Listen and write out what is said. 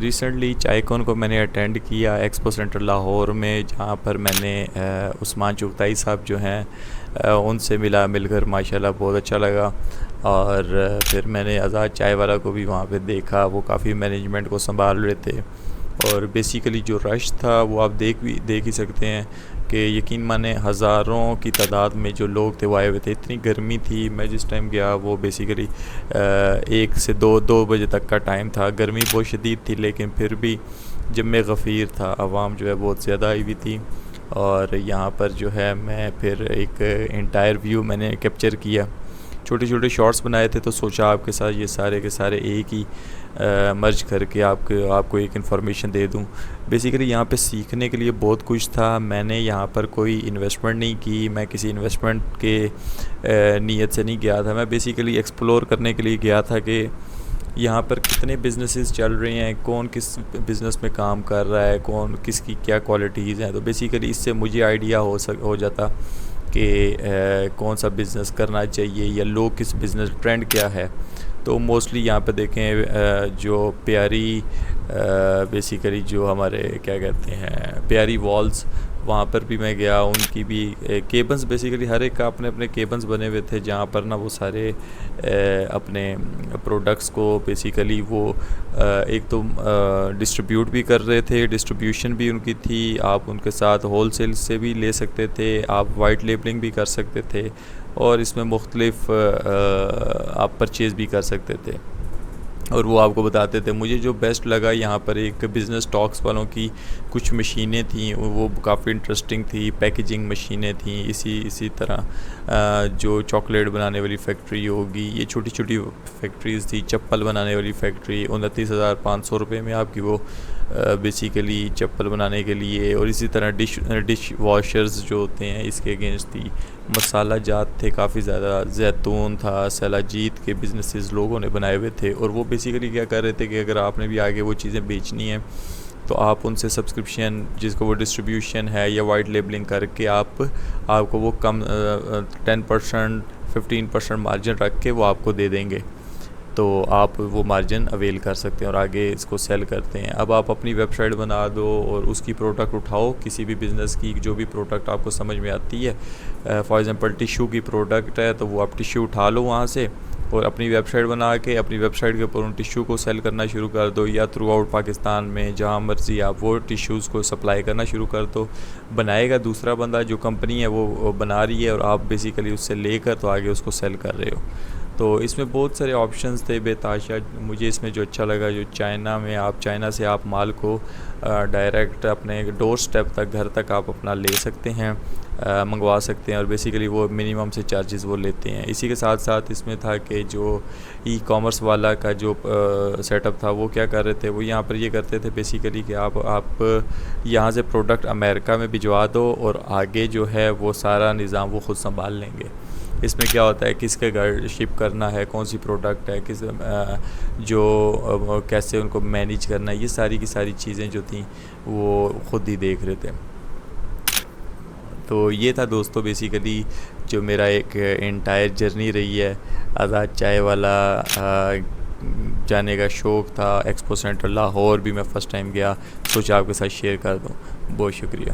Recently چائے کون کو میں نے اٹینڈ کیا ایکسپو سینٹر لاہور میں، جہاں پر میں نے عثمان چغتائی صاحب جو ہیں ان سے مل کر ماشاءاللہ بہت اچھا لگا۔ اور پھر میں نے آزاد چائے والا کو بھی وہاں پہ دیکھا، وہ کافی مینجمنٹ کو سنبھال رہے تھے۔ اور بیسیکلی جو رش تھا وہ آپ دیکھ ہی سکتے ہیں کہ یقین مانیں ہزاروں کی تعداد میں جو لوگ تھے وہ آئے ہوئے تھے۔ اتنی گرمی تھی، میں جس ٹائم گیا وہ بیسیکلی 1 سے 2 بجے تک کا ٹائم تھا۔ گرمی بہت شدید تھی لیکن پھر بھی جم غفیر تھا، عوام جو ہے بہت زیادہ آئی ہوئی تھی۔ اور یہاں پر جو ہے میں پھر ایک انٹائر ویو میں نے کیپچر کیا، چھوٹے چھوٹے شارٹس بنائے تھے، تو سوچا آپ کے ساتھ یہ سارے کے سارے ایک ہی مرج کر کے آپ کو ایک انفارمیشن دے دوں۔ بیسیکلی یہاں پہ سیکھنے کے لیے بہت کچھ تھا۔ میں نے یہاں پر کوئی انویسٹمنٹ نہیں کی، میں کسی انویسٹمنٹ کے نیت سے نہیں گیا تھا، میں بیسیکلی ایکسپلور کرنے کے لیے گیا تھا کہ یہاں پر کتنے بزنسز چل رہے ہیں، کون کس بزنس میں کام کر رہا ہے، کون کس کی کیا کوالٹیز ہیں۔ تو بیسیکلی اس سے مجھے آئیڈیا ہو جاتا کہ کون سا بزنس کرنا چاہیے یا لوگ کس بزنس ٹرینڈ کیا ہے۔ تو موسٹلی یہاں پہ دیکھیں جو پیاری بیسیکلی جو ہمارے کیا کہتے ہیں پیاری والز، وہاں پر بھی میں گیا، ان کی بھی کیبنز، بیسیکلی ہر ایک کا اپنے اپنے کیبنز بنے ہوئے تھے، جہاں پر نا وہ سارے اپنے پروڈکٹس کو بیسیکلی وہ ایک تو ڈسٹریبیوٹ بھی کر رہے تھے، ڈسٹریبیوشن بھی ان کی تھی، آپ ان کے ساتھ ہول سیل سے بھی لے سکتے تھے، آپ وائٹ لیبلنگ بھی کر سکتے تھے، اور اس میں مختلف آپ پرچیز بھی کر سکتے تھے، اور وہ آپ کو بتاتے تھے۔ مجھے جو بیسٹ لگا یہاں پر ایک بزنس ٹاکس والوں کی کچھ مشینیں تھیں، وہ کافی انٹرسٹنگ تھی، پیکیجنگ مشینیں تھیں، اسی طرح جو چاکلیٹ بنانے والی فیکٹری ہوگی، یہ چھوٹی چھوٹی فیکٹریز تھی، چپل بنانے والی فیکٹری 29,500 روپے میں آپ کی وہ بیسیکلی چپل بنانے کے لیے، اور اسی طرح ڈش واشرز جو ہوتے ہیں اس کے اگینسٹ تھی، مسالہ جات تھے کافی زیادہ، زیتون تھا، سیلاجیت کے بزنسز لوگوں نے بنائے ہوئے تھے، اور وہ بیسیکلی کیا کر رہے تھے کہ اگر آپ نے بھی آگے وہ چیزیں بیچنی ہیں تو آپ ان سے سبسکرپشن، جس کو وہ ڈسٹریبیوشن ہے یا وائٹ لیبلنگ کر کے آپ کو وہ کم 10% 15% مارجن رکھ کے وہ آپ کو دے دیں گے، تو آپ وہ مارجن اویل کر سکتے ہیں اور آگے اس کو سیل کرتے ہیں۔ اب آپ اپنی ویب سائٹ بنا دو اور اس کی پروڈکٹ اٹھاؤ، کسی بھی بزنس کی جو بھی پروڈکٹ آپ کو سمجھ میں آتی ہے، فار ایگزامپل ٹیشو کی پروڈکٹ ہے تو وہ آپ ٹیشو اٹھا لو وہاں سے، اور اپنی ویب سائٹ بنا کے اپنی ویب سائٹ کے اوپر ان ٹیشو کو سیل کرنا شروع کر دو، یا تھرو آؤٹ پاکستان میں جہاں مرضی آپ وہ ٹیشوز کو سپلائی کرنا شروع کر دو۔ بنائے گا دوسرا بندہ، جو کمپنی ہے وہ بنا رہی ہے، اور آپ بیسیکلی اس سے لے کر تو آگے اس کو سیل کر رہے ہو۔ تو اس میں بہت سارے آپشنز تھے بے تحاشا۔ مجھے اس میں جو اچھا لگا، جو چائنا سے آپ مال کو ڈائریکٹ اپنے ڈور سٹیپ تک، گھر تک آپ اپنا لے سکتے ہیں، منگوا سکتے ہیں، اور بیسیکلی وہ منیمم سے چارجز وہ لیتے ہیں۔ اسی کے ساتھ ساتھ اس میں تھا کہ جو ای کامرس والا کا جو سیٹ اپ تھا وہ کیا کر رہے تھے، وہ یہاں پر یہ کرتے تھے بیسیکلی کہ آپ یہاں سے پروڈکٹ امریکہ میں بھجوا دو، اور آگے جو ہے وہ سارا نظام وہ خود سنبھال لیں گے۔ اس میں کیا ہوتا ہے، کس کے گھر شپ کرنا ہے، کون سی پروڈکٹ ہے، کیسے ان کو مینیج کرنا ہے، یہ ساری کی ساری چیزیں جو تھیں وہ خود ہی دیکھ رہے تھے۔ تو یہ تھا دوستو بیسیکلی جو میرا ایک انٹائر جرنی رہی ہے، آزاد چائے والا جانے کا شوق تھا، ایکسپو سینٹر لاہور بھی میں فرسٹ ٹائم گیا، سوچا آپ کے ساتھ شیئر کر دوں۔ بہت شکریہ۔